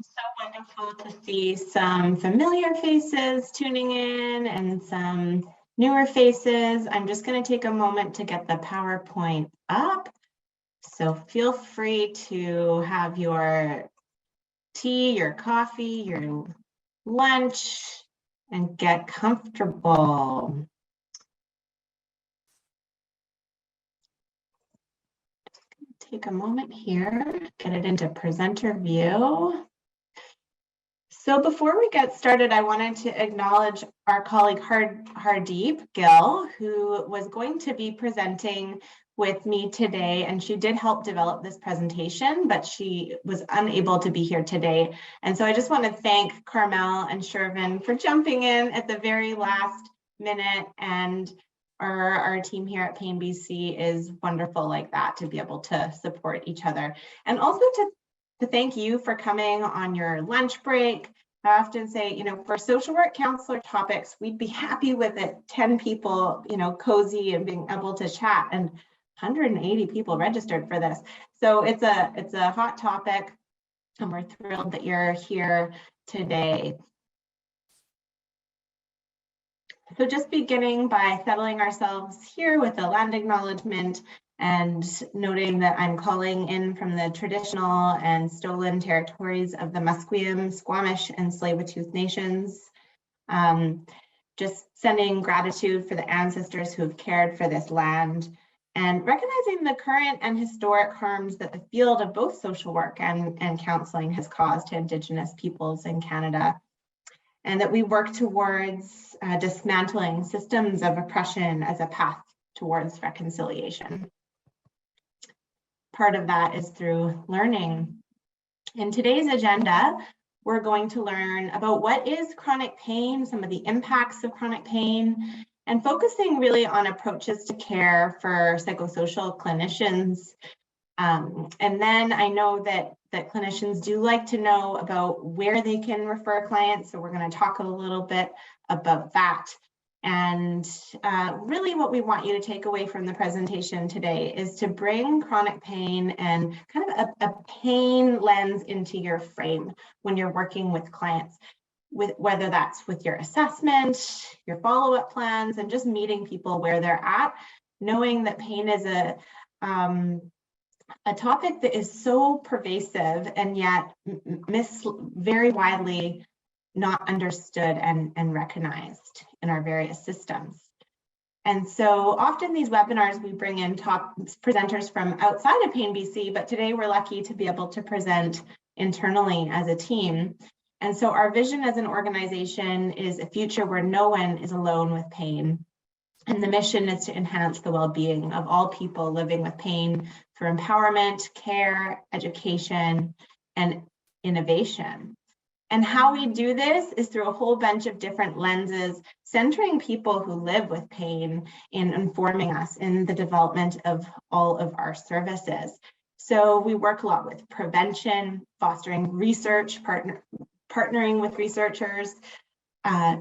So wonderful to see some familiar faces tuning in and some newer faces. I'm just going to take a moment to get the PowerPoint up. So feel free to have your tea, your coffee, your lunch, and get comfortable. Take a moment here, get it into presenter view. So before we get started, I wanted to acknowledge our colleague Hardeep Gill, who was going to be presenting with me today, and she did help develop this presentation, but she was unable to be here today. And so I just want to thank Carmel and Shirvin for jumping in at the very last minute, and our team here at Pain BC is wonderful like that, to be able to support each other. And also to thank you for coming on your lunch break. I often say, for social work counselor topics, we'd be happy with it 10 people, cozy and being able to chat, and 180 people registered for this. So it's a hot topic, and we're thrilled that you're here today. So just beginning by settling ourselves here with a land acknowledgement, and noting that I'm calling in from the traditional and stolen territories of the Musqueam, Squamish, and Tsleil-Waututh nations. Just sending gratitude for the ancestors who have cared for this land, and recognizing the current and historic harms that the field of both social work and counseling has caused to Indigenous peoples in Canada, and that we work towards dismantling systems of oppression as a path towards reconciliation. Part of that is through learning. In today's agenda, we're going to learn about what is chronic pain, some of the impacts of chronic pain, and focusing really on approaches to care for psychosocial clinicians. And then I know that clinicians do like to know about where they can refer clients, so we're going to talk a little bit about that. And really what we want you to take away from the presentation today is to bring chronic pain and kind of a pain lens into your frame when you're working with clients, whether that's with your assessment, your follow-up plans, and just meeting people where they're at, knowing that pain is a topic that is so pervasive and yet very widely not understood and recognized in our various systems. And so often these webinars, we bring in top presenters from outside of Pain BC, but today we're lucky to be able to present internally as a team. And so our vision as an organization is a future where no one is alone with pain. And the mission is to enhance the well-being of all people living with pain through empowerment, care, education, and innovation. And how we do this is through a whole bunch of different lenses, centering people who live with pain in informing us in the development of all of our services. So we work a lot with prevention, fostering research, partnering with researchers,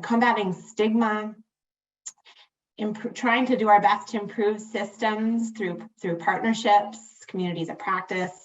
combating stigma, trying to do our best to improve systems through partnerships, communities of practice.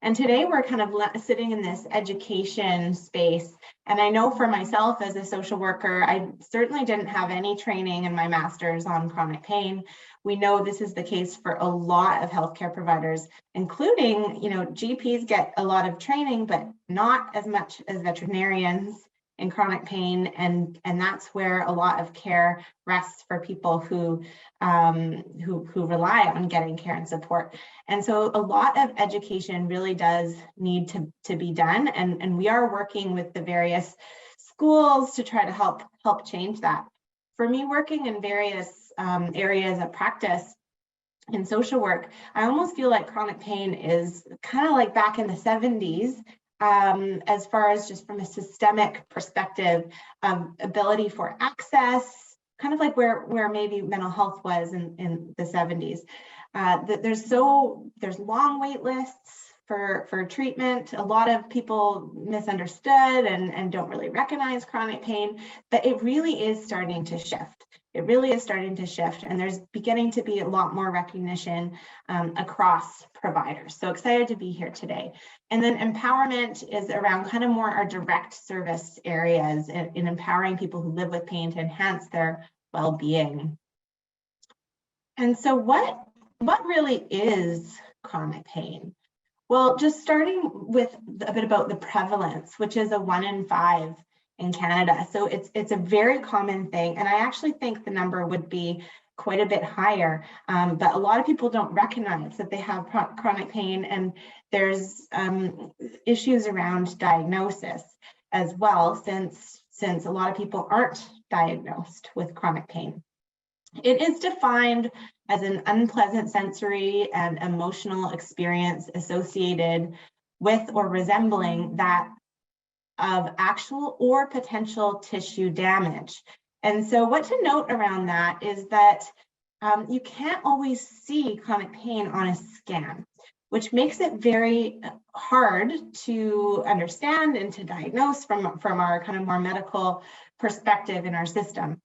And today we're kind of sitting in this education space. And I know for myself as a social worker, I certainly didn't have any training in my master's on chronic pain. We know this is the case for a lot of healthcare providers, including, GPs get a lot of training, but not as much as veterinarians in chronic pain, and that's where a lot of care rests for people who rely on getting care and support. And so a lot of education really does need to be done, and we are working with the various schools to try to help change that. For me, working in various areas of practice in social work, I almost feel like chronic pain is kind of like back in the 70s. As far as just from a systemic perspective, ability for access, kind of like where maybe mental health was in the 70s. There's long wait lists for treatment. A lot of people misunderstood and don't really recognize chronic pain, but it really is starting to shift. It really is starting to shift, and there's beginning to be a lot more recognition across providers. So excited to be here today. And then empowerment is around kind of more our direct service areas in empowering people who live with pain to enhance their well-being. And so what really is chronic pain? Well, just starting with a bit about the prevalence, which is a 1 in 5 in Canada. So it's a very common thing. And I actually think the number would be quite a bit higher, but a lot of people don't recognize that they have chronic pain, and there's issues around diagnosis as well, since a lot of people aren't diagnosed with chronic pain. It is defined as an unpleasant sensory and emotional experience associated with or resembling that of actual or potential tissue damage. And so what to note around that is that you can't always see chronic pain on a scan, which makes it very hard to understand and to diagnose from our kind of more medical perspective in our system.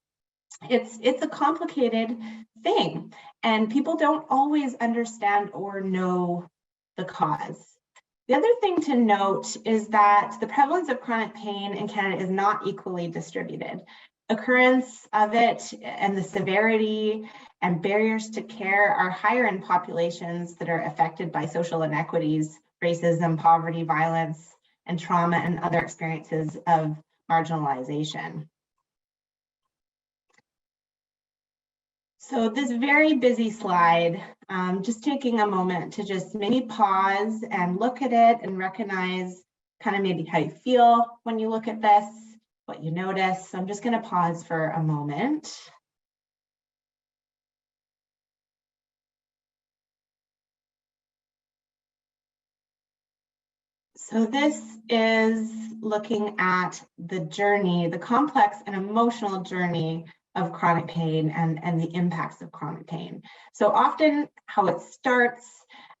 It's a complicated thing, and people don't always understand or know the cause. The other thing to note is that the prevalence of chronic pain in Canada is not equally distributed. Occurrence of it and the severity and barriers to care are higher in populations that are affected by social inequities, racism, poverty, violence, and trauma, and other experiences of marginalization. So this very busy slide, just taking a moment to just maybe pause and look at it and recognize kind of maybe how you feel when you look at this, what you notice. So I'm just going to pause for a moment. So this is looking at the journey, the complex and emotional journey of chronic pain and the impacts of chronic pain. So often how it starts,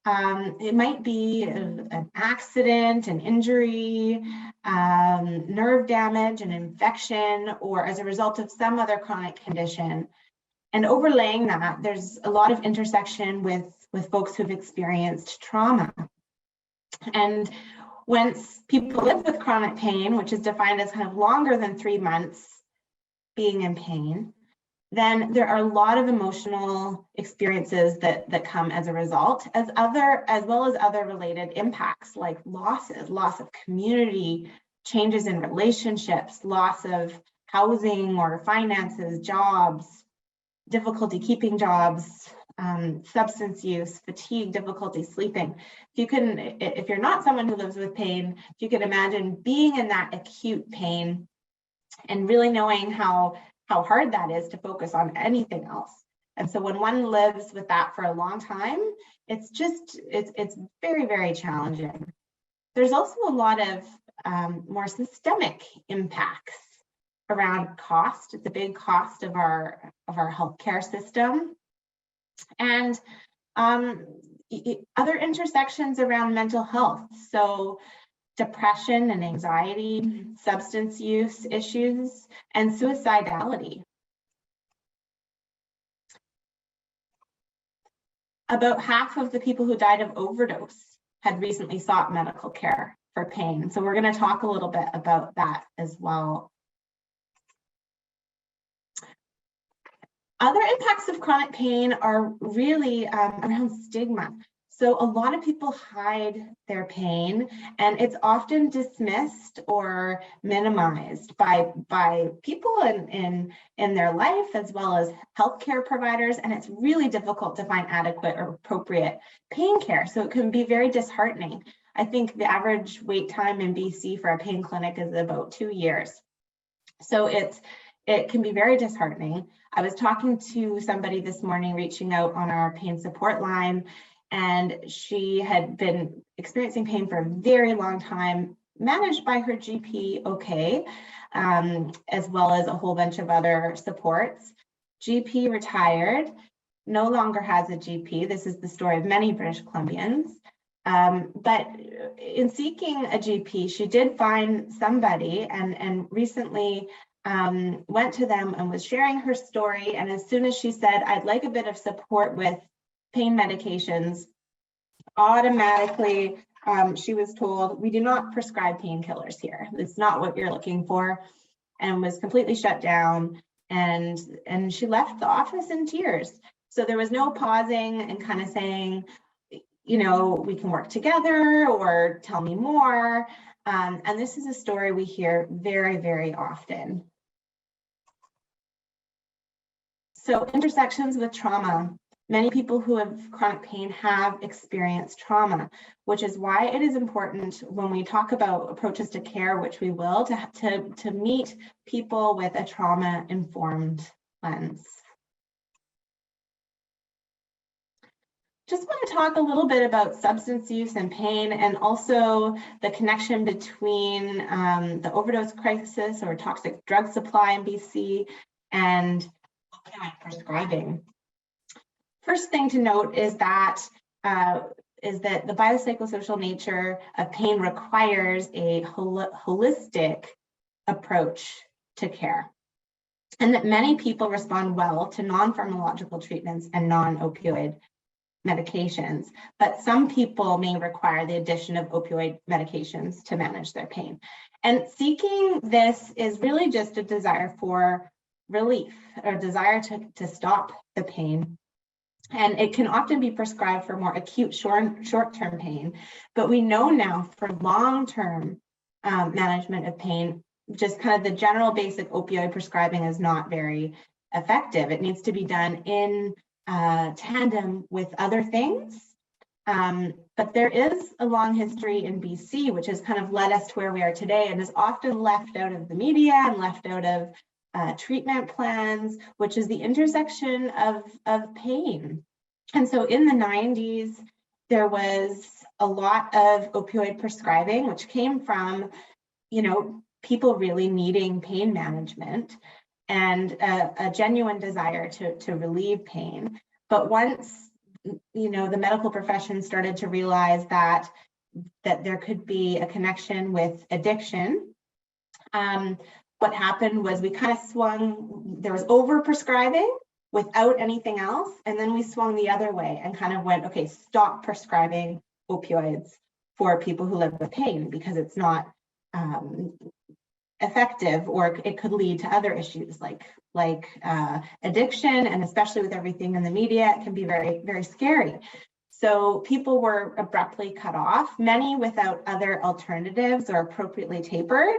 it might be an accident, an injury, nerve damage, an infection, or as a result of some other chronic condition. And overlaying that, there's a lot of intersection with folks who've experienced trauma. And once people live with chronic pain, which is defined as kind of longer than 3 months being in pain, then there are a lot of emotional experiences that come as a result, as well as other related impacts like losses, loss of community, changes in relationships, loss of housing or finances, jobs, difficulty keeping jobs, substance use, fatigue, difficulty sleeping. If you're not someone who lives with pain, if you can imagine being in that acute pain and really knowing how hard that is to focus on anything else. And so when one lives with that for a long time, it's very, very challenging. There's also a lot of more systemic impacts around cost. It's a big cost of our healthcare system. And other intersections around mental health. So depression and anxiety, substance use issues, and suicidality. About half of the people who died of overdose had recently sought medical care for pain. So we're going to talk a little bit about that as well. Other impacts of chronic pain are really around stigma. So a lot of people hide their pain, and it's often dismissed or minimized by people in their life as well as healthcare providers, and it's really difficult to find adequate or appropriate pain care. So it can be very disheartening. I think the average wait time in BC for a pain clinic is about 2 years. So it can be very disheartening. I was talking to somebody this morning, reaching out on our pain support line, and she had been experiencing pain for a very long time, managed by her GP, okay, as well as a whole bunch of other supports. GP retired, no longer has a GP. This is the story of many British Columbians. But in seeking a GP, she did find somebody, and recently went to them and was sharing her story. And as soon as she said, I'd like a bit of support with pain medications, automatically she was told, we do not prescribe painkillers here. It's not what you're looking for, and was completely shut down. And she left the office in tears. So there was no pausing and kind of saying, you know, we can work together or tell me more. And this is a story we hear very, very often. So intersections with trauma. Many people who have chronic pain have experienced trauma, which is why it is important when we talk about approaches to care, which we will, to meet people with a trauma-informed lens. Just want to talk a little bit about substance use and pain, and also the connection between the overdose crisis or toxic drug supply in BC and opioid prescribing. First thing to note is that the biopsychosocial nature of pain requires a holistic approach to care, and that many people respond well to non-pharmacological treatments and non-opioid medications, but some people may require the addition of opioid medications to manage their pain. And seeking this is really just a desire for relief, or desire to stop the pain. And it can often be prescribed for more acute short-term pain, but we know now for long-term management of pain, just kind of the general basic opioid prescribing is not very effective. It needs to be done in tandem with other things. But there is a long history in BC, which has kind of led us to where we are today, and is often left out of the media and left out of treatment plans, which is the intersection of pain. And so in the 90s, there was a lot of opioid prescribing, which came from, you know, people really needing pain management and a genuine desire to relieve pain. But once, you know, the medical profession started to realize that there could be a connection with addiction, what happened was we kind of swung, there was over prescribing without anything else, and then we swung the other way and kind of went, okay, stop prescribing opioids for people who live with pain because it's not effective, or it could lead to other issues like addiction, and especially with everything in the media, it can be very, very scary. So people were abruptly cut off, many without other alternatives or appropriately tapered.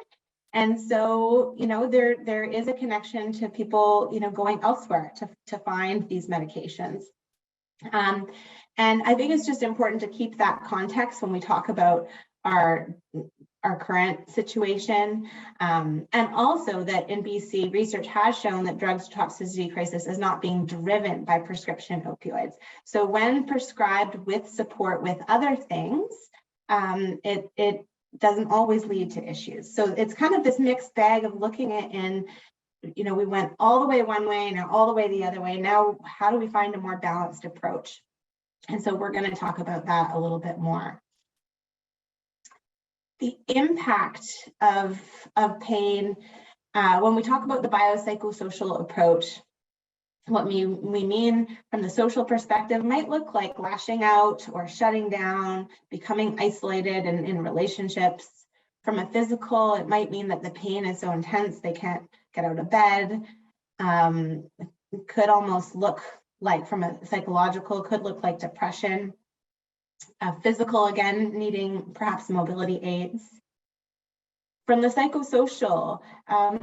And so, you know, there is a connection to people, you know, going elsewhere to find these medications. And I think it's just important to keep that context when we talk about our current situation. And also that in BC, research has shown that drugs toxicity crisis is not being driven by prescription opioids. So when prescribed with support with other things, it doesn't always lead to issues. So it's kind of this mixed bag of looking at in, you know, we went all the way one way, now all the way the other way. Now, how do we find a more balanced approach? And so we're going to talk about that a little bit more. The impact of pain, when we talk about the biopsychosocial approach, what we mean from the social perspective might look like lashing out or shutting down, becoming isolated in relationships. From a physical, it might mean that the pain is so intense they can't get out of bed. It could almost look like, from a psychological, could look like depression. Physical, again, needing perhaps mobility aids. From the psychosocial,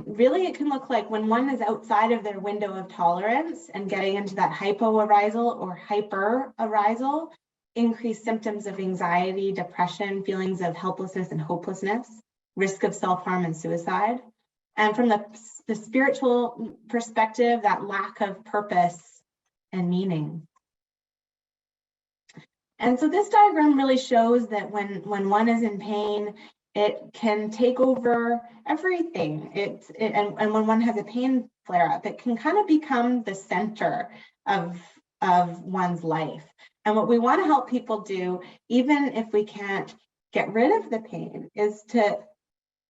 really it can look like when one is outside of their window of tolerance and getting into that hypoarousal or hyperarousal, increased symptoms of anxiety, depression, feelings of helplessness and hopelessness, risk of self-harm and suicide. And from the spiritual perspective, that lack of purpose and meaning. And so this diagram really shows that when one is in pain, it can take over everything. And when one has a pain flare-up, it can kind of become the center of one's life. And what we want to help people do, even if we can't get rid of the pain, is to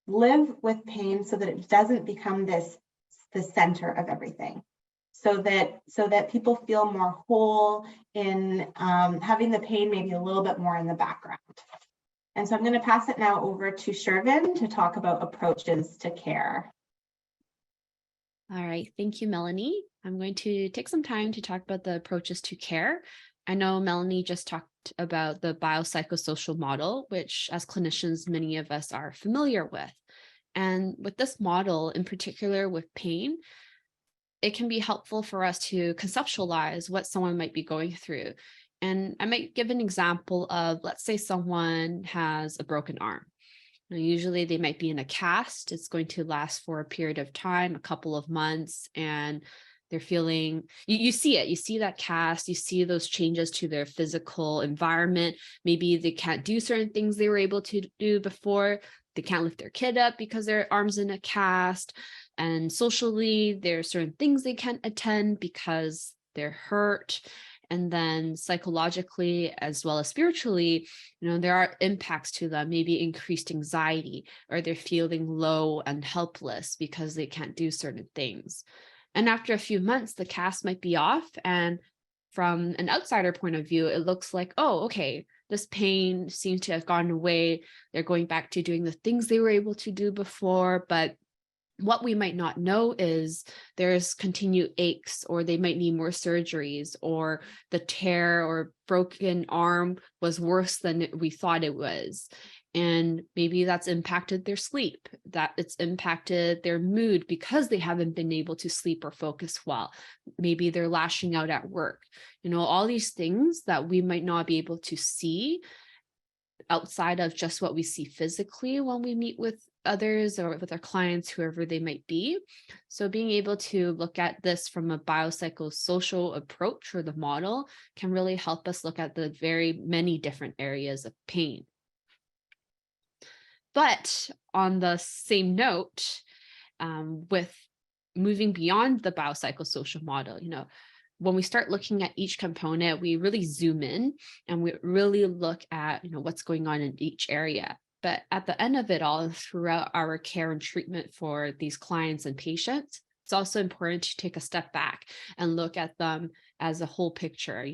live with pain so that it doesn't become this the center of everything, so that people feel more whole in having the pain maybe a little bit more in the background. And so I'm going to pass it now over to Shirvin to talk about approaches to care. All right, thank you, Melanie. I'm going to take some time to talk about the approaches to care. I know Melanie just talked about the biopsychosocial model, which as clinicians, many of us are familiar with. And with this model, in particular with pain, it can be helpful for us to conceptualize what someone might be going through. And I might give an example of, let's say someone has a broken arm. Now, usually they might be in a cast. It's going to last for a period of time, a couple of months, and they're feeling, you see it, you see that cast, you see those changes to their physical environment. Maybe they can't do certain things they were able to do before. They can't lift their kid up because their arm's in a cast. And socially, there are certain things they can't attend because they're hurt. And then psychologically, as well as spiritually, there are impacts to them, maybe increased anxiety, or they're feeling low and helpless because they can't do certain things. And after a few months, the cast might be off. And from an outsider point of view, it looks like, oh, okay, this pain seems to have gone away. They're going back to doing the things they were able to do before. But what we might not know is there's continued aches, or they might need more surgeries, or the tear or broken arm was worse than we thought it was. And maybe that's impacted their sleep, that it's impacted their mood because they haven't been able to sleep or focus well. Maybe they're lashing out at work. All these things that we might not be able to see outside of just what we see physically when we meet with others or with our clients, whoever they might be. So being able to look at this from a biopsychosocial approach, or the model, can really help us look at the very many different areas of pain. But on the same note, with moving beyond the biopsychosocial model, when we start looking at each component, we really zoom in and we really look at, what's going on in each area. But at the end of it all, throughout our care and treatment for these clients and patients, it's also important to take a step back and look at them as a whole picture,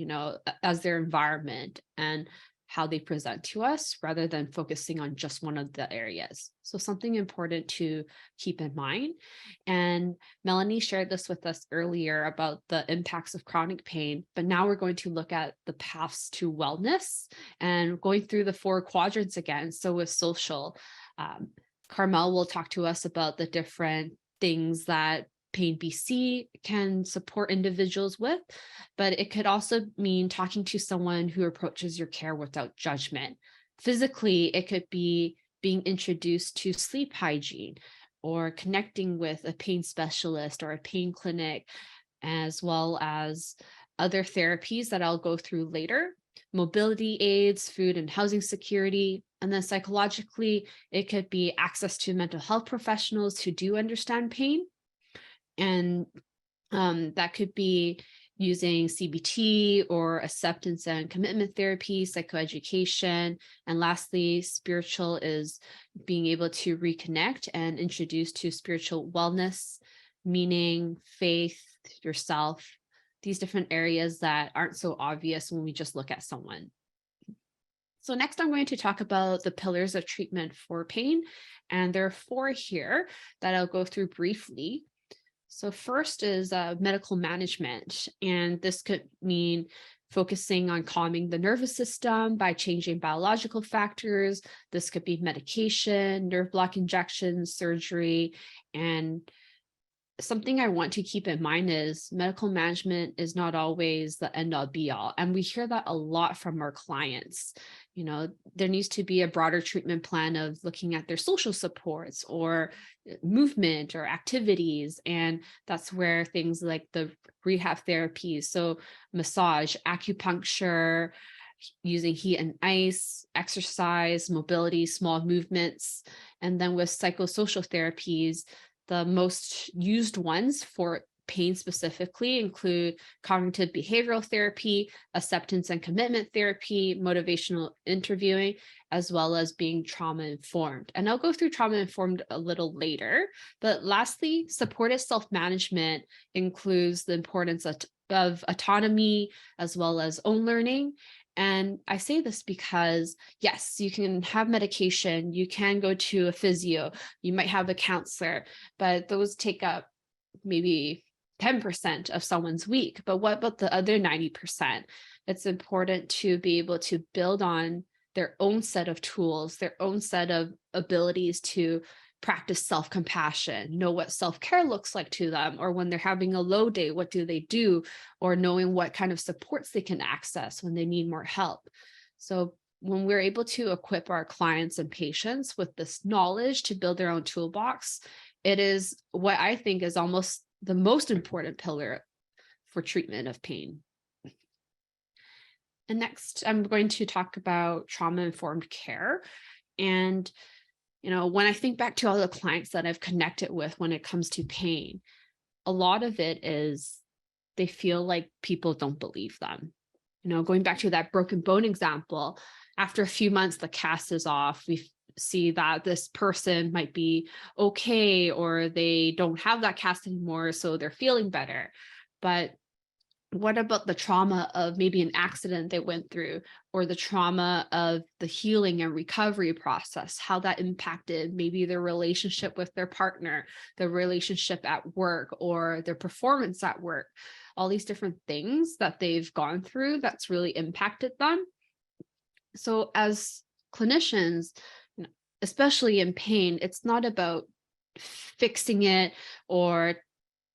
as their environment and how they present to us, rather than focusing on just one of the areas. So something important to keep in mind. And Melanie shared this with us earlier about the impacts of chronic pain, but now we're going to look at the paths to wellness and going through the 4 quadrants again. So with social, Carmel will talk to us about the different things that Pain BC can support individuals with, but it could also mean talking to someone who approaches your care without judgment. Physically, it could be being introduced to sleep hygiene, or connecting with a pain specialist or a pain clinic, as well as other therapies that I'll go through later, mobility aids, food and housing security. And then psychologically, it could be access to mental health professionals who do understand pain. And that could be using CBT or acceptance and commitment therapy, psychoeducation. And lastly, spiritual is being able to reconnect and introduce to spiritual wellness, meaning, faith, yourself, these different areas that aren't so obvious when we just look at someone. So next, I'm going to talk about the pillars of treatment for pain. And there are 4 here that I'll go through briefly. So first is medical management, and this could mean focusing on calming the nervous system by changing biological factors. This could be medication, nerve block injections, surgery. And something I want to keep in mind is medical management is not always the end all be all. And we hear that a lot from our clients. There needs to be a broader treatment plan of looking at their social supports or movement or activities. And that's where things like the rehab therapies, so massage, acupuncture, using heat and ice, exercise, mobility, small movements. And then with psychosocial therapies, the most used ones for pain specifically include cognitive behavioral therapy, acceptance and commitment therapy, motivational interviewing, as well as being trauma informed. And I'll go through trauma informed a little later. But lastly, supportive self-management includes the importance of autonomy as well as own learning. And I say this because, yes, you can have medication, you can go to a physio, you might have a counselor, but those take up maybe 10% of someone's week. But what about the other 90%? It's important to be able to build on their own set of tools, their own set of abilities to practice self-compassion, know what self-care looks like to them, or when they're having a low day, what do they do, or knowing what kind of supports they can access when they need more help. So when we're able to equip our clients and patients with this knowledge to build their own toolbox, it is what I think is almost the most important pillar for treatment of pain. And next, I'm going to talk about trauma-informed care. And when I think back to all the clients that I've connected with when it comes to pain, a lot of it is they feel like people don't believe them. Going back to that broken bone example, after a few months, the cast is off. We see that this person might be okay, or they don't have that cast anymore, so they're feeling better. But what about the trauma of maybe an accident they went through, or the trauma of the healing and recovery process, how that impacted maybe their relationship with their partner, their relationship at work, or their performance at work, all these different things that they've gone through that's really impacted them. So as clinicians, especially in pain, it's not about fixing it or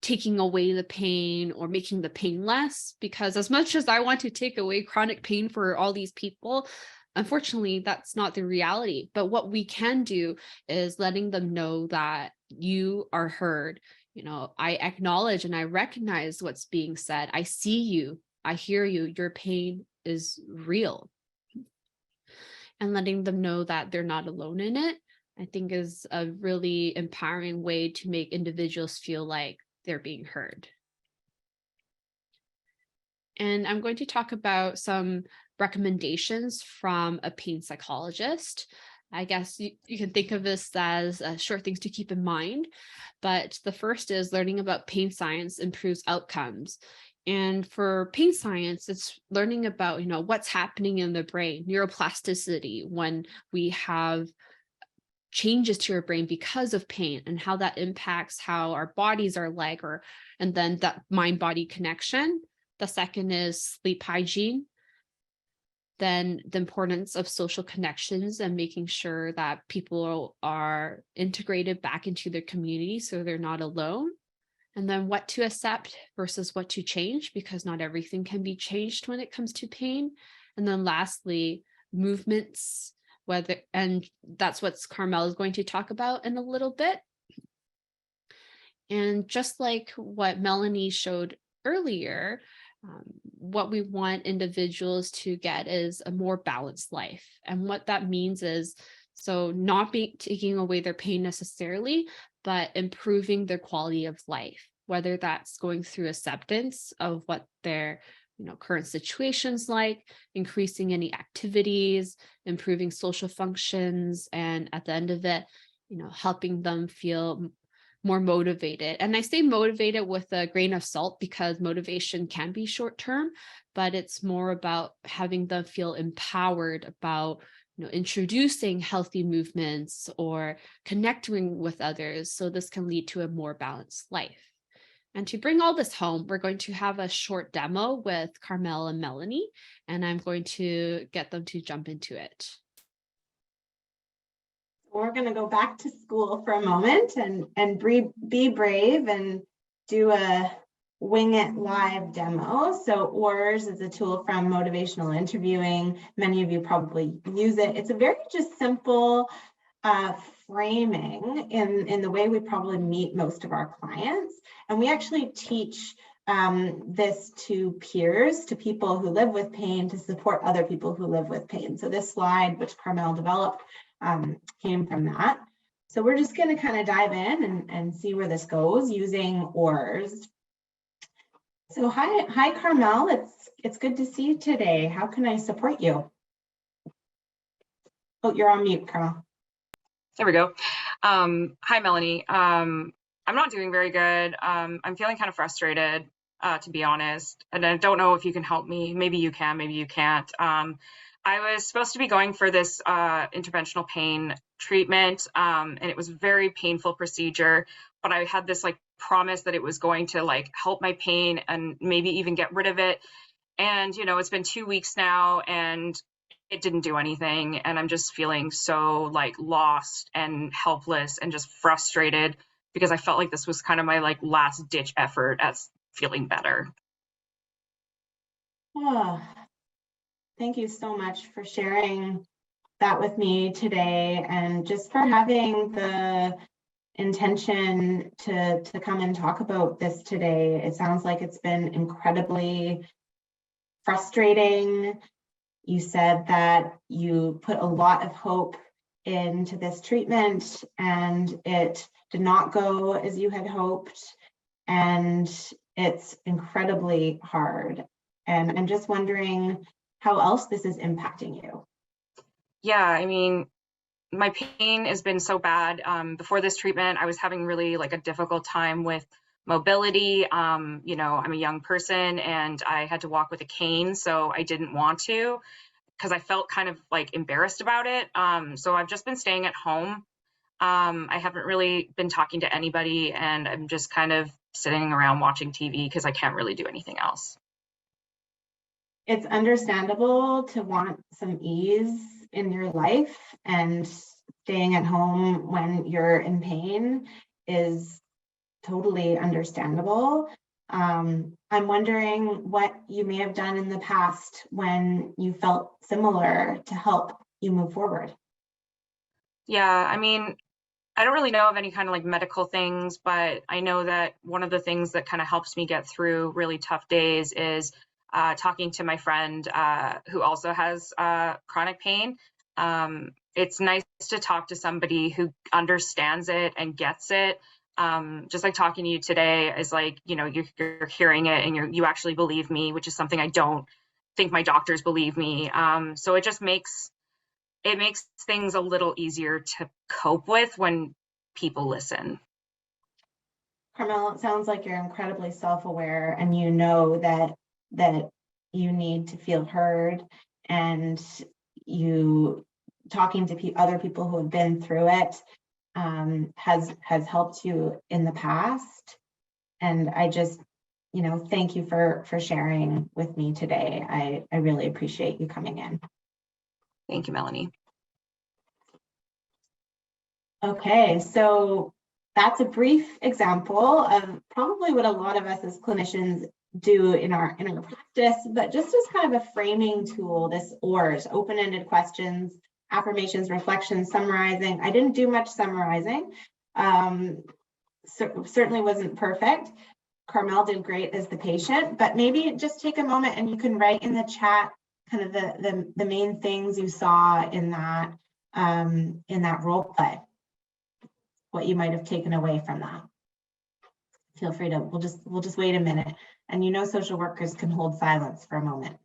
taking away the pain or making the pain less, because as much as I want to take away chronic pain for all these people, unfortunately, that's not the reality. But what we can do is letting them know that you are heard. I acknowledge and I recognize what's being said. I see you. I hear you. Your pain is real. And letting them know that they're not alone in it, I think is a really empowering way to make individuals feel like they're being heard. And I'm going to talk about some recommendations from a pain psychologist. I guess you can think of this as short things to keep in mind. But the first is learning about pain science improves outcomes. And for pain science, it's learning about, what's happening in the brain, neuroplasticity, when we have changes to your brain because of pain, and how that impacts how our bodies are like, and then that mind-body connection. The second is sleep hygiene. Then the importance of social connections and making sure that people are integrated back into their community so they're not alone. And then what to accept versus what to change, because not everything can be changed when it comes to pain. And then lastly, movements, and that's what Carmel is going to talk about in a little bit. And just like what Melanie showed earlier, what we want individuals to get is a more balanced life. And what that means is, so not taking away their pain necessarily, but improving their quality of life, whether that's going through acceptance of what their current situations like, increasing any activities, improving social functions, and at the end of it, helping them feel more motivated. And I say motivated with a grain of salt, because motivation can be short term, but it's more about having them feel empowered about introducing healthy movements or connecting with others. So this can lead to a more balanced life. And to bring all this home, we're going to have a short demo with Carmel and Melanie, and I'm going to get them to jump into it. We're going to go back to school for a moment and be brave and do a Wing It live demo. So ORS is a tool from motivational interviewing. Many of you probably use it. It's a very just simple framing in the way we probably meet most of our clients. And we actually teach this to peers, to people who live with pain, to support other people who live with pain. So this slide, which Carmel developed, came from that. So we're just going to kind of dive in and see where this goes using ORS. So hi, Carmel. It's good to see you today. How can I support you? Oh, you're on mute, Carmel. There we go. Hi, Melanie. I'm not doing very good. I'm feeling kind of frustrated, to be honest, and I don't know if you can help me. Maybe you can, maybe you can't. I was supposed to be going for this interventional pain treatment, and it was a very painful procedure, but I had this like promise that it was going to like help my pain and maybe even get rid of it. And, you know, it's been 2 weeks now and it didn't do anything. And I'm just feeling so like lost and helpless and just frustrated because I felt like this was kind of my like last ditch effort at feeling better. Oh, thank you so much for sharing that with me today and just for having the intention to come and talk about this today. It sounds like it's been incredibly frustrating. You said that you put a lot of hope into this treatment and it did not go as you had hoped, and it's incredibly hard. And I'm just wondering how else this is impacting you. Yeah, I mean, my pain has been so bad. Before this treatment, I was having really like a difficult time with mobility. You know, I'm a young person and I had to walk with a cane, so I didn't want to because I felt kind of like embarrassed about it. So I've just been staying at home. I haven't really been talking to anybody and I'm just kind of sitting around watching TV because I can't really do anything else. It's understandable to want some ease in your life, and staying at home when you're in pain is totally understandable. I'm wondering what you may have done in the past when you felt similar to help you move forward. Yeah, I mean, I don't really know of any kind of like medical things, but I know that one of the things that kind of helps me get through really tough days is talking to my friend who also has chronic pain. It's nice to talk to somebody who understands it and gets it. Just like talking to you today is like, you know, you're hearing it and you actually believe me, which is something I don't think my doctors believe me. So it just makes things a little easier to cope with when people listen. Carmel, it sounds like you're incredibly self-aware and you know that you need to feel heard, and you talking to other people who have been through it has helped you in the past. And I just, you know, thank you for sharing with me today. I really appreciate you coming in. Thank you, Melanie. Okay, so that's a brief example of probably what a lot of us as clinicians do in our practice, but just as kind of a framing tool, this OARS, open-ended questions, affirmations, reflections, summarizing. I didn't do much summarizing. Certainly wasn't perfect. Carmel did great as the patient, but maybe just take a moment and you can write in the chat kind of the main things you saw in that role play, what you might have taken away from that. Feel free to, we'll just wait a minute. And you know, social workers can hold silence for a moment.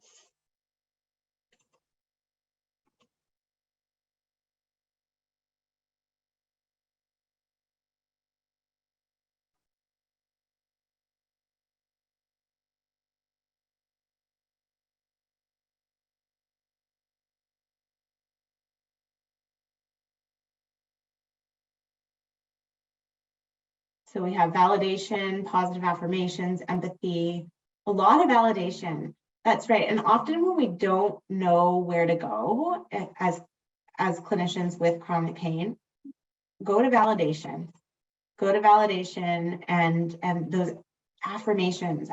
So we have validation, positive affirmations, empathy, a lot of validation. That's right. And often when we don't know where to go as clinicians with chronic pain, go to validation. Go to validation and those affirmations,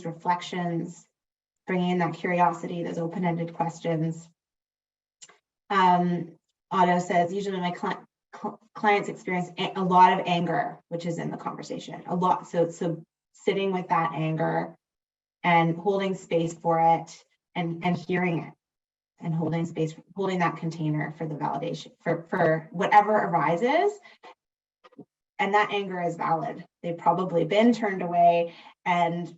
reflections, bringing in that curiosity, those open-ended questions. Otto says, usually my clients experience a lot of anger, which is in the conversation, a lot. So sitting with that anger and holding space for it and hearing it and holding space, holding that container for the validation, for whatever arises. And that anger is valid. They've probably been turned away, and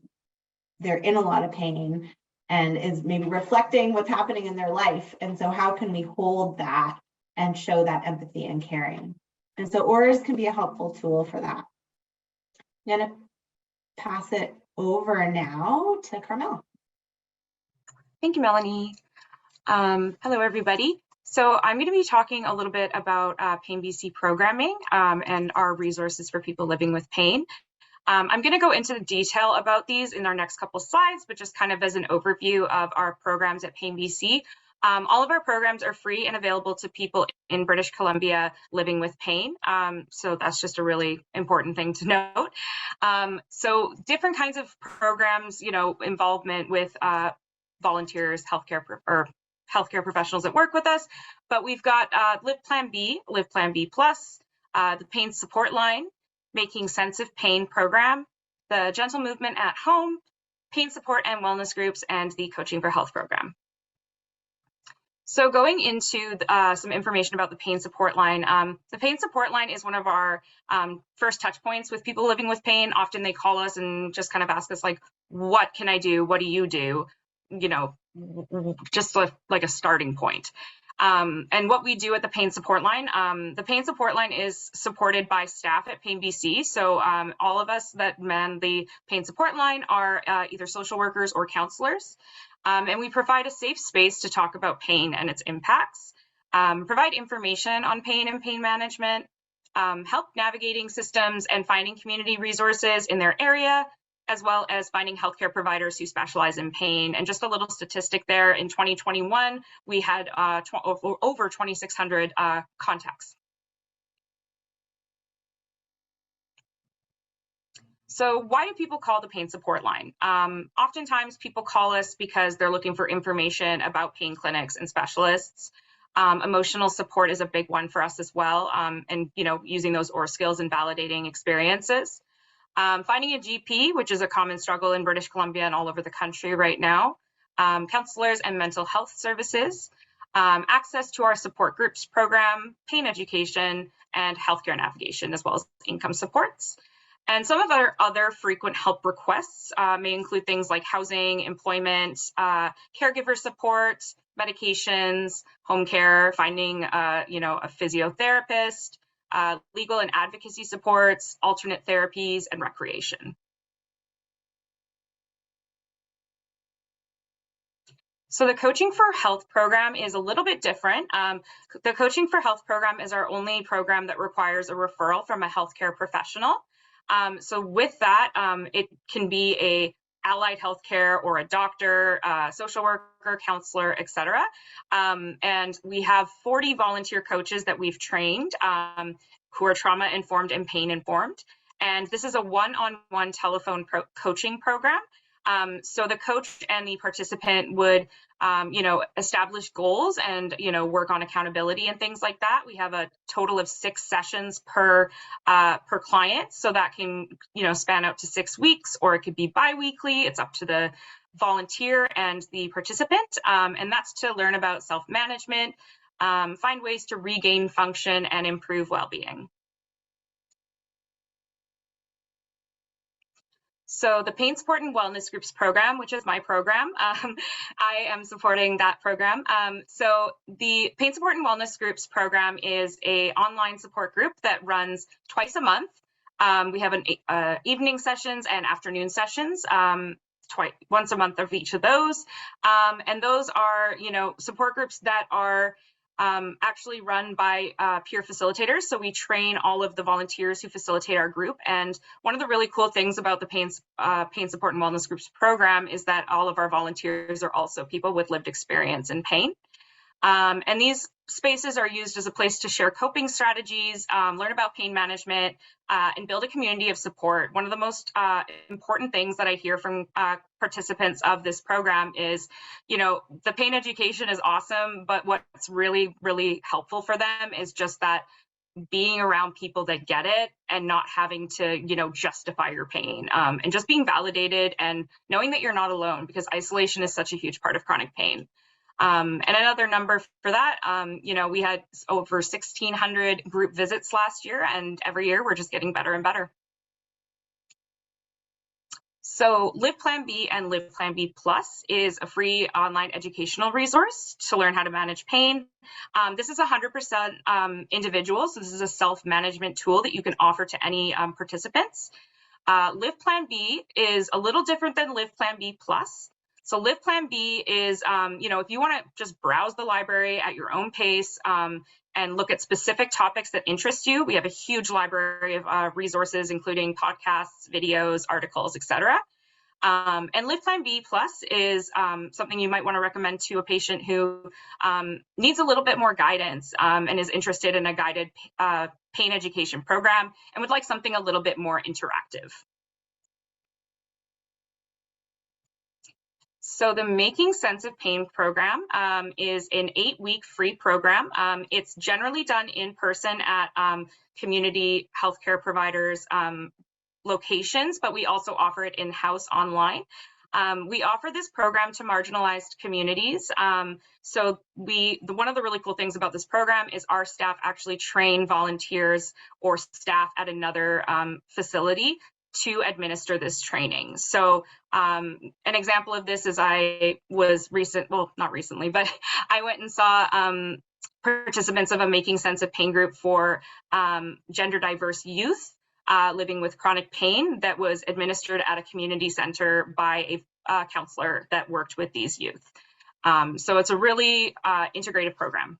they're in a lot of pain and is maybe reflecting what's happening in their life. And so how can we hold that and show that empathy and caring? And so orders can be a helpful tool for that. I'm going to pass it over now to Carmel. Thank you, Melanie. Hello, everybody. So I'm going to be talking a little bit about Pain BC programming and our resources for people living with pain. I'm going to go into the detail about these in our next couple slides, but just kind of as an overview of our programs at Pain BC. All of our programs are free and available to people in British Columbia living with pain. So that's just a really important thing to note. So different kinds of programs, involvement with volunteers, healthcare professionals that work with us. But we've got Live Plan B Plus, the Pain Support Line, Making Sense of Pain program, the Gentle Movement at Home, Pain Support and Wellness Groups, and the Coaching for Health program. So going into some information about the Pain Support Line. The Pain Support Line is one of our first touch points with people living with pain. Often they call us and just kind of ask us like, what can I do? What do you do? Just like a starting point. And what we do at the Pain Support Line, the Pain Support Line is supported by staff at Pain BC. So all of us that man the Pain Support Line are either social workers or counselors. And we provide a safe space to talk about pain and its impacts, provide information on pain and pain management, help navigating systems and finding community resources in their area, as well as finding healthcare providers who specialize in pain. And just a little statistic there, in 2021, we had over 2,600 contacts. So why do people call the Pain Support Line? Oftentimes people call us because they're looking for information about pain clinics and specialists. Emotional support is a big one for us as well, and using those OR skills and validating experiences. Finding a GP, which is a common struggle in British Columbia and all over the country right now. Counselors and mental health services. Access to our support groups program, pain education, and healthcare navigation, as well as income supports. And some of our other frequent help requests may include things like housing, employment, caregiver support, medications, home care, finding a physiotherapist, legal and advocacy supports, alternate therapies, and recreation. So the Coaching for Health program is a little bit different. The Coaching for Health program is our only program that requires a referral from a healthcare professional. So with that, it can be a allied healthcare or a doctor, social worker, counselor, etc. And we have 40 volunteer coaches that we've trained who are trauma informed and pain informed. And this is a one-on-one telephone coaching program. So the coach and the participant would, establish goals and, work on accountability and things like that. We have a total of 6 sessions per client. So that can, span out to 6 weeks, or it could be bi-weekly. It's up to the volunteer and the participant. And that's to learn about self-management, find ways to regain function and improve well-being. So the Pain Support and Wellness Groups program, which is my program, I am supporting that program. So the Pain Support and Wellness Groups program is an online support group that runs twice a month. We have evening sessions and afternoon sessions, once a month of each of those. And those are, support groups that are actually run by peer facilitators. So we train all of the volunteers who facilitate our group. And one of the really cool things about the Pain Support and Wellness Groups program is that all of our volunteers are also people with lived experience in pain. And these spaces are used as a place to share coping strategies, learn about pain management, and build a community of support. One of the most important things that I hear from participants of this program is, the pain education is awesome, but what's really, really helpful for them is just that being around people that get it and not having to, justify your pain, and just being validated and knowing that you're not alone, because isolation is such a huge part of chronic pain. And another number for that, we had over 1,600 group visits last year, and every year we're just getting better and better. So Live Plan B and Live Plan B Plus is a free online educational resource to learn how to manage pain. This is 100% individual, so this is a self-management tool that you can offer to any participants. Live Plan B is a little different than Live Plan B Plus. So Live Plan B is, if you want to just browse the library at your own pace and look at specific topics that interest you, we have a huge library of resources, including podcasts, videos, articles, etc. And Live Plan B Plus is something you might want to recommend to a patient who needs a little bit more guidance and is interested in a guided pain education program and would like something a little bit more interactive. So the Making Sense of Pain program is an 8-week free program. It's generally done in person at community healthcare providers' locations, but we also offer it in-house online. We offer this program to marginalized communities. So one of the really cool things about this program is our staff actually train volunteers or staff at another facility to administer this training. So an example of this is I went and saw participants of a Making Sense of Pain group for gender diverse youth living with chronic pain that was administered at a community center by a counselor that worked with these youth. So it's a really integrated program.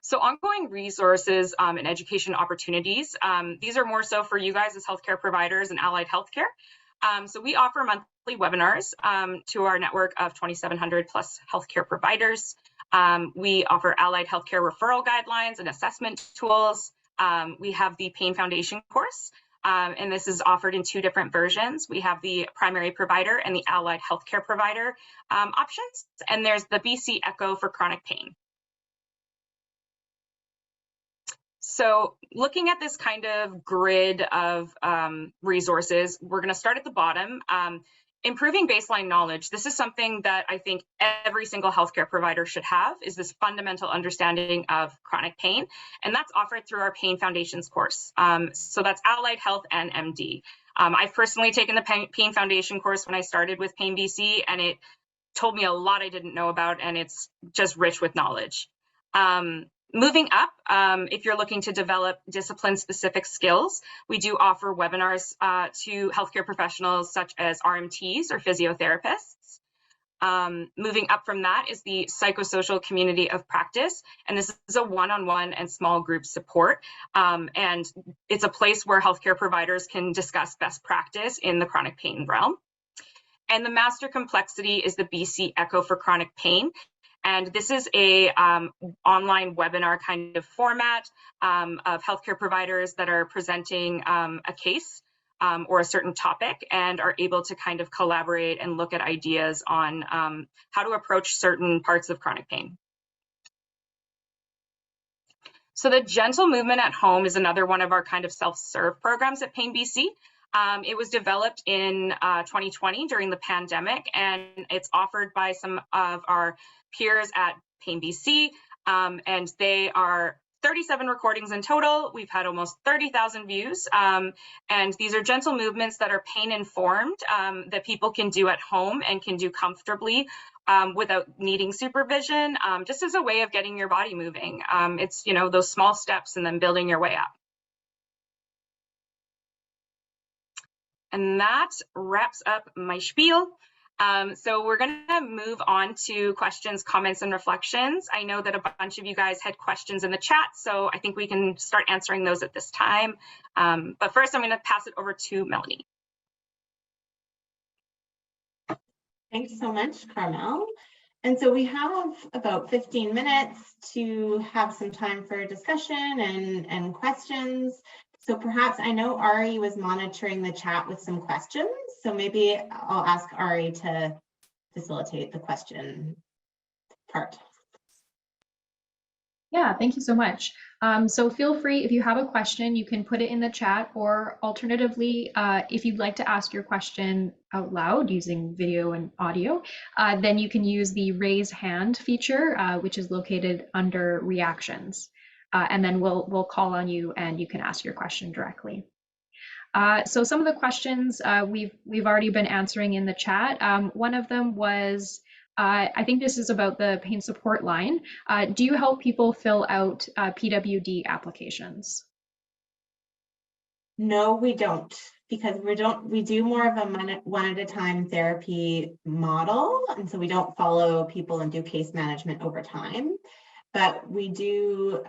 So ongoing resources and education opportunities, these are more so for you guys as healthcare providers and allied healthcare. So we offer monthly webinars to our network of 2,700 plus healthcare providers. We offer allied healthcare referral guidelines and assessment tools. We have the Pain Foundation course, and this is offered in 2 different versions. We have the primary provider and the allied healthcare provider options, and there's the BC Echo for chronic pain. So looking at this kind of grid of resources, we're going to start at the bottom. Improving baseline knowledge. This is something that I think every single healthcare provider should have, is this fundamental understanding of chronic pain. And that's offered through our Pain Foundations course. So that's Allied Health and MD. I've personally taken the Pain Foundation course when I started with Pain BC, and it told me a lot I didn't know about, and it's just rich with knowledge. Moving up, if you're looking to develop discipline-specific skills, we do offer webinars to healthcare professionals such as RMTs or physiotherapists. Moving up from that is the psychosocial community of practice, and this is a one-on-one and small group support, and it's a place where healthcare providers can discuss best practice in the chronic pain realm. And the master complexity is the BC Echo for chronic pain. And this is a online webinar kind of format of healthcare providers that are presenting a case or a certain topic and are able to kind of collaborate and look at ideas on how to approach certain parts of chronic pain. So the Gentle Movement at Home is another one of our kind of self-serve programs at Pain BC. It was developed in 2020 during the pandemic, and it's offered by some of our peers at Pain BC, and they are 37 recordings in total. We've had almost 30,000 views, and these are gentle movements that are pain informed that people can do at home and can do comfortably without needing supervision, just as a way of getting your body moving. It's, you know, those small steps and then building your way up. And that wraps up my spiel. So we're going to move on to questions, comments, and reflections. I know that a bunch of you guys had questions in the chat, so I think we can start answering those at this time. But first, I'm going to pass it over to Melanie. Thanks so much, Carmel. And so we have about 15 minutes to have some time for discussion and questions. So perhaps, I know Ari was monitoring the chat with some questions, so maybe I'll ask Ari to facilitate the question part. Yeah, thank you so much. So feel free, if you have a question, you can put it in the chat, or alternatively, if you'd like to ask your question out loud using video and audio, then you can use the raise hand feature, which is located under reactions. And then we'll call on you and you can ask your question directly. So some of the questions we've already been answering in the chat. One of them was, I think this is about the pain support line. Do you help people fill out PWD applications? No, we don't, because we do more of a one at a time therapy model. And so we don't follow people and do case management over time, but we do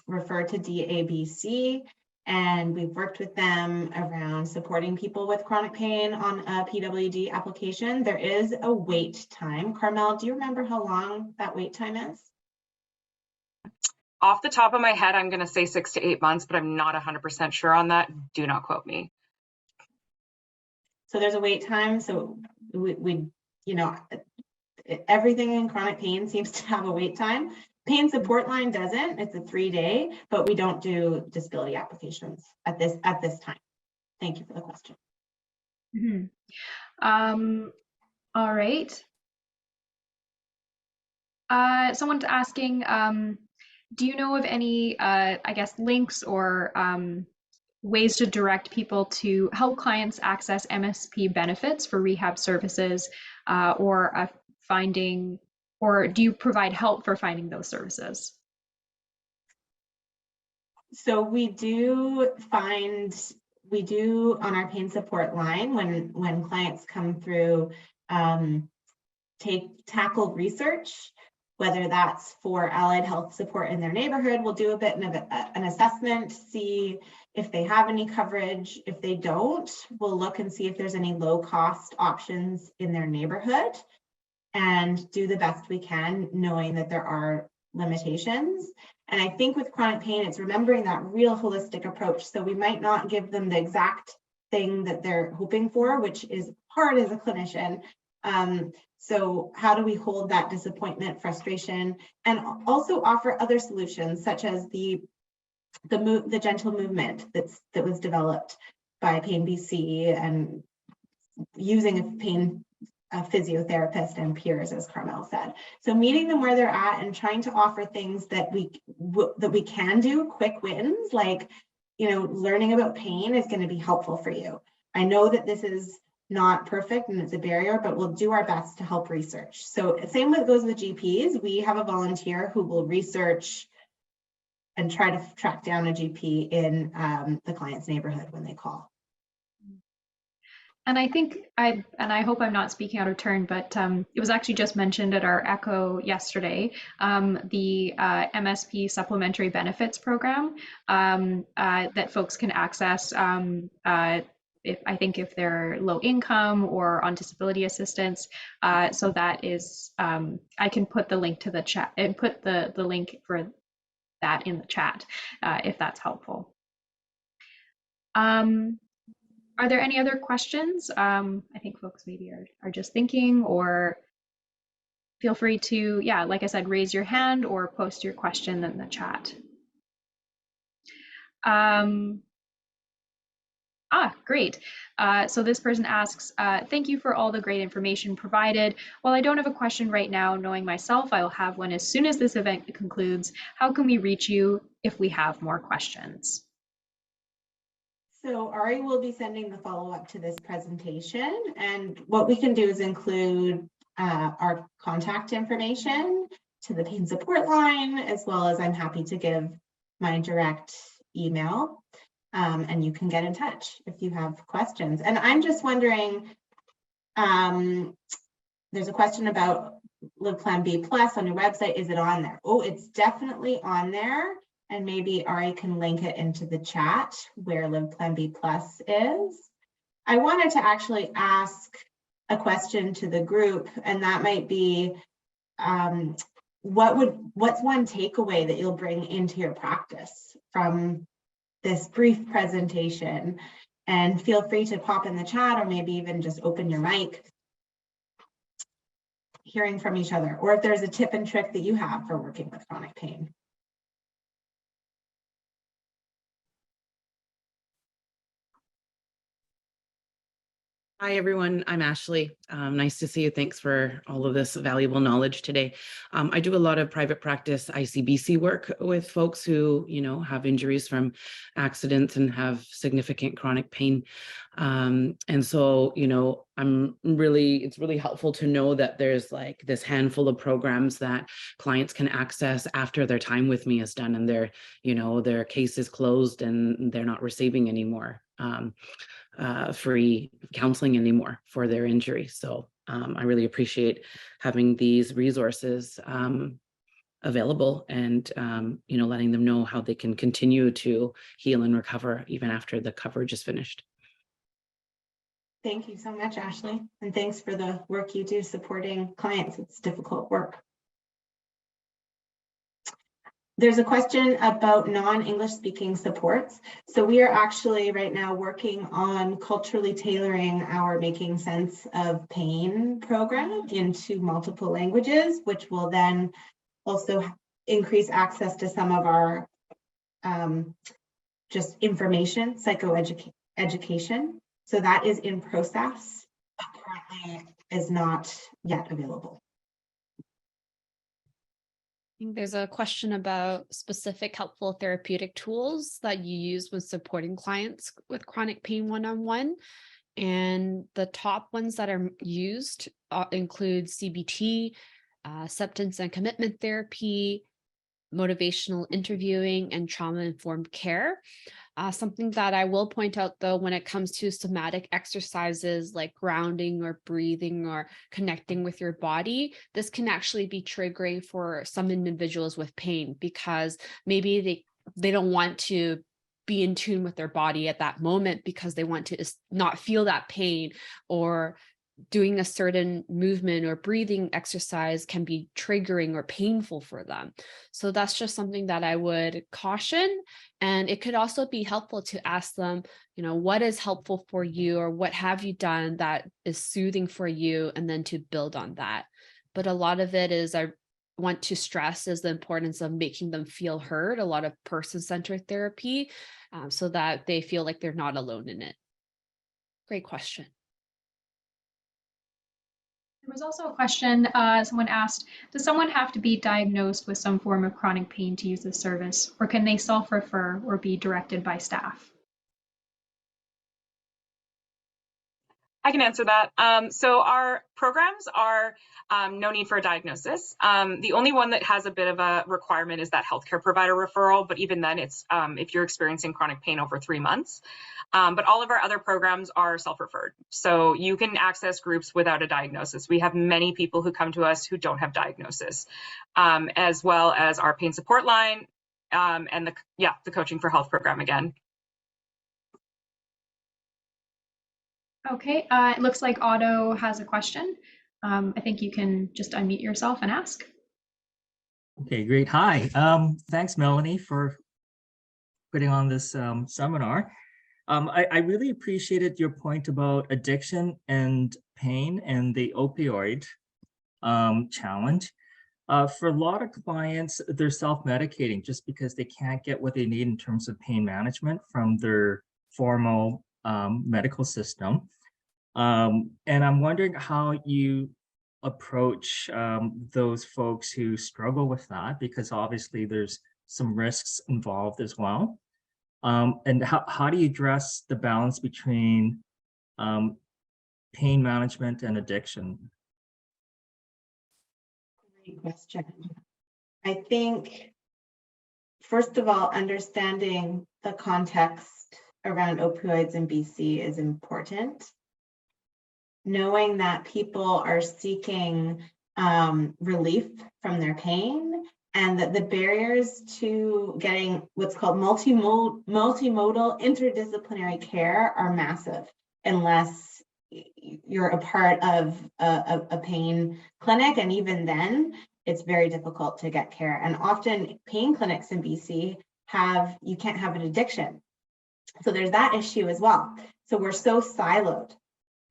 refer to DABC, and we've worked with them around supporting people with chronic pain on a PWD application. There is a wait time. Carmel, do you remember how long that wait time is? Off the top of my head, I'm going to say 6 to 8 months, but I'm not 100% sure on that. Do not quote me. So there's a wait time. So we you know, everything in chronic pain seems to have a wait time. Pain support line doesn't. It's a 3-day, but we don't do disability applications at this time. Thank you for the question. Mm-hmm. All right. Someone's asking, do you know of any, I guess, links or ways to direct people to help clients access MSP benefits for rehab services, or finding, or do you provide help for finding those services? So we do on our pain support line, when clients come through, tackle research, whether that's for allied health support in their neighborhood. We'll do a bit of an assessment, see if they have any coverage. If they don't, we'll look and see if there's any low cost options in their neighborhood and do the best we can, knowing that there are limitations. And I think with chronic pain, it's remembering that real holistic approach. So we might not give them the exact thing that they're hoping for, which is hard as a clinician. So how do we hold that disappointment, frustration, and also offer other solutions, such as the gentle movement that was developed by Pain BC, and using a physiotherapist and peers, as Carmel said. So meeting them where they're at and trying to offer things that we can do, quick wins, like, learning about pain is going to be helpful for you. I know that this is not perfect and it's a barrier, but we'll do our best to help research. So same goes with GPs. We have a volunteer who will research and try to track down a GP in the client's neighborhood when they call. And I think I hope I'm not speaking out of turn, but it was actually just mentioned at our ECHO yesterday, the MSP supplementary benefits program that folks can access if they're low income or on disability assistance. So that is, I can put the link to the chat and put the link for that in the chat if that's helpful. Are there any other questions? I think folks maybe are just thinking, or feel free to, yeah, like I said, raise your hand or post your question in the chat. Great. So this person asks, thank you for all the great information provided. While I don't have a question right now, knowing myself, I will have one as soon as this event concludes. How can we reach you if we have more questions? So Ari will be sending the follow-up to this presentation, and what we can do is include our contact information to the pain support line, as well as I'm happy to give my direct email, and you can get in touch if you have questions. And I'm just wondering, there's a question about Live Plan B Plus on your website. Is it on there? Oh, it's definitely on there. And maybe Ari can link it into the chat where Live Plan B Plus is. I wanted to actually ask a question to the group, and that might be, what's one takeaway that you'll bring into your practice from this brief presentation? And feel free to pop in the chat, or maybe even just open your mic, hearing from each other, or if there's a tip and trick that you have for working with chronic pain. Hi, everyone. I'm Ashley. Nice to see you. Thanks for all of this valuable knowledge today. I do a lot of private practice ICBC work with folks who, have injuries from accidents and have significant chronic pain. And so, it's really helpful to know that there's like this handful of programs that clients can access after their time with me is done and their case is closed and they're not receiving any more free counseling anymore for their injury. So I really appreciate having these resources available and, letting them know how they can continue to heal and recover even after the coverage is finished. Thank you so much, Ashley. And thanks for the work you do supporting clients. It's difficult work. There's a question about non-English speaking supports. So we are actually right now working on culturally tailoring our Making Sense of Pain program into multiple languages, which will then also increase access to some of our just information, psychoeducation. So that is in process, but currently is not yet available. There's a question about specific helpful therapeutic tools that you use when supporting clients with chronic pain one-on-one. And the top ones that are used include CBT, acceptance and commitment therapy, motivational interviewing, and trauma-informed care. Something that I will point out, though, when it comes to somatic exercises like grounding or breathing or connecting with your body, this can actually be triggering for some individuals with pain because maybe they don't want to be in tune with their body at that moment because they want to not feel that pain, or doing a certain movement or breathing exercise can be triggering or painful for them. So that's just something that I would caution. And it could also be helpful to ask them, what is helpful for you, or what have you done that is soothing for you, and then to build on that. But a lot of it is, I want to stress, is the importance of making them feel heard, a lot of person-centered therapy, so that they feel like they're not alone in it. Great question. There was also a question, someone asked, does someone have to be diagnosed with some form of chronic pain to use this service, or can they self-refer or be directed by staff? I can answer that. So our programs are no need for a diagnosis. The only one that has a bit of a requirement is that healthcare provider referral, but even then it's if you're experiencing chronic pain over 3 months. But all of our other programs are self-referred. So you can access groups without a diagnosis. We have many people who come to us who don't have diagnosis, as well as our pain support line and the Coaching for Health program again. Okay, it looks like Otto has a question. I think you can just unmute yourself and ask. Okay, great. Hi. Thanks, Melanie, for putting on this seminar. I really appreciated your point about addiction and pain and the opioid challenge. For a lot of clients, they're self-medicating just because they can't get what they need in terms of pain management from their formal medical system. And I'm wondering how you approach those folks who struggle with that, because obviously there's some risks involved as well. And how do you address the balance between pain management and addiction? Great question. I think, first of all, understanding the context around opioids in BC is important. Knowing that people are seeking relief from their pain, and that the barriers to getting what's called multimodal interdisciplinary care are massive unless you're a part of a pain clinic, and even then it's very difficult to get care. And often pain clinics in BC you can't have an addiction, so there's that issue as well. So we're so siloed.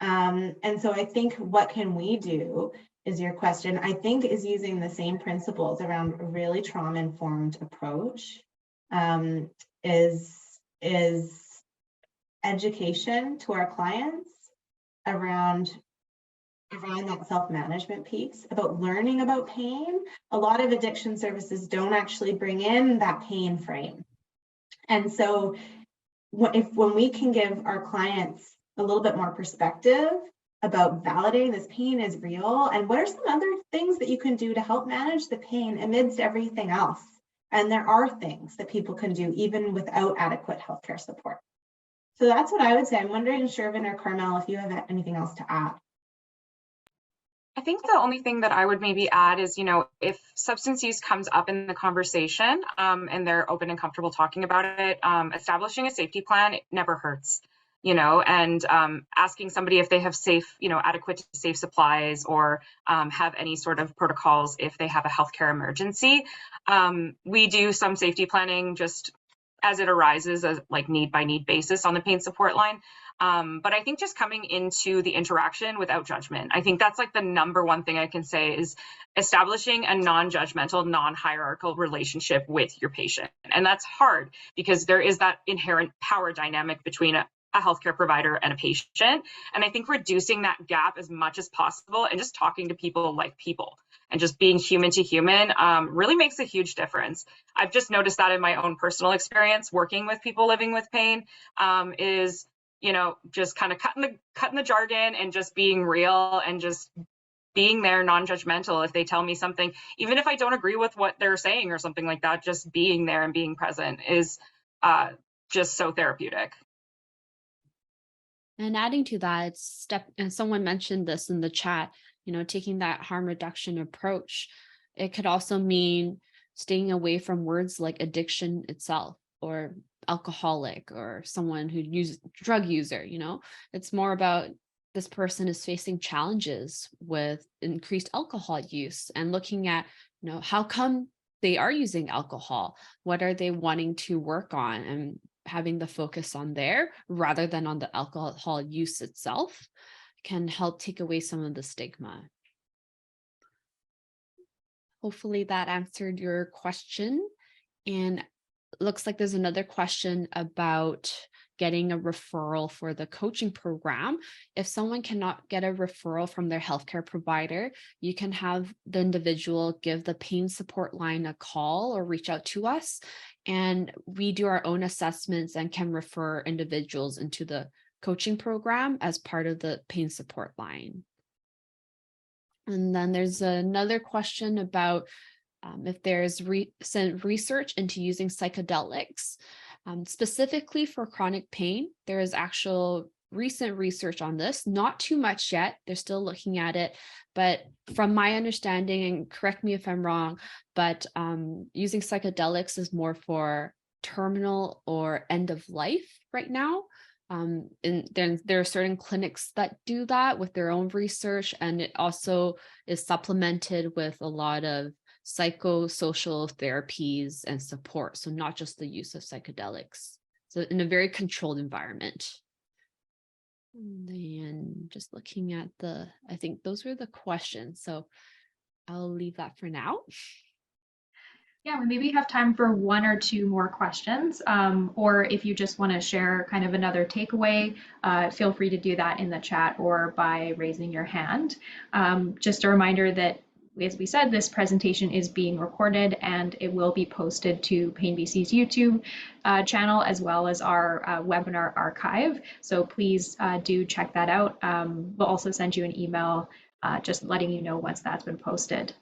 And so I think what can we do is your question, I think, is using the same principles around a really trauma-informed approach, is education to our clients, around that self-management piece, about learning about pain. A lot of addiction services don't actually bring in that pain frame. And so when we can give our clients a little bit more perspective about validating this pain is real, and what are some other things that you can do to help manage the pain amidst everything else. And there are things that people can do even without adequate healthcare support. So that's what I would say. I'm wondering, Shirvin or Carmel, if you have anything else to add. I think the only thing that I would maybe add is, if substance use comes up in the conversation and they're open and comfortable talking about it, establishing a safety plan never hurts, and asking somebody if they have adequate safe supplies or have any sort of protocols if they have a healthcare emergency. We do some safety planning just as it arises, as like need by need basis on the pain support line. But I think just coming into the interaction without judgment, I think that's like the number one thing I can say is establishing a non-judgmental, non-hierarchical relationship with your patient. And that's hard because there is that inherent power dynamic between a healthcare provider and a patient. And I think reducing that gap as much as possible and just talking to people like people and just being human to human really makes a huge difference. I've just noticed that in my own personal experience working with people living with pain is just kind of cutting the jargon and just being real and just being there non-judgmental. If they tell me something, even if I don't agree with what they're saying or something like that, just being there and being present is just so therapeutic. And adding to that, and someone mentioned this in the chat, taking that harm reduction approach. It could also mean staying away from words like addiction itself or alcoholic or someone who uses drug user. It's more about this person is facing challenges with increased alcohol use and looking at, how come they are using alcohol? What are they wanting to work on? And having the focus on there rather than on the alcohol use itself can help take away some of the stigma. Hopefully that answered your question. And looks like there's another question about getting a referral for the coaching program. If someone cannot get a referral from their healthcare provider, you can have the individual give the pain support line a call or reach out to us. And we do our own assessments and can refer individuals into the coaching program as part of the pain support line. And then there's another question about if there's recent research into using psychedelics, specifically for chronic pain. There is actual recent research on this, not too much yet. They're still looking at it, but from my understanding, and correct me if I'm wrong, but using psychedelics is more for terminal or end of life right now. And then there are certain clinics that do that with their own research, and it also is supplemented with a lot of psychosocial therapies and support. So not just the use of psychedelics. So in a very controlled environment. And then just looking at I think those were the questions. So I'll leave that for now. Yeah, we maybe have time for one or two more questions, or if you just want to share kind of another takeaway, feel free to do that in the chat or by raising your hand. Just a reminder that, as we said, this presentation is being recorded and it will be posted to Pain BC's YouTube channel as well as our webinar archive. So please do check that out. We'll also send you an email just letting you know once that's been posted.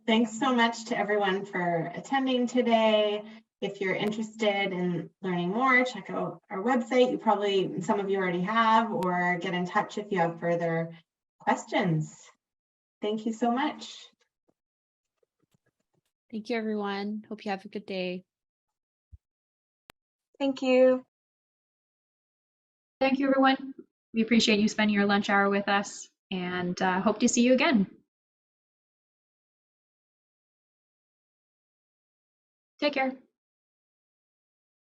Thanks so much to everyone for attending today. If you're interested in learning more, check out our website. Some of you already have, or get in touch if you have further questions. Thank you so much. Thank you, everyone. Hope you have a good day. Thank you. Thank you, everyone. We appreciate you spending your lunch hour with us and hope to see you again. Take care.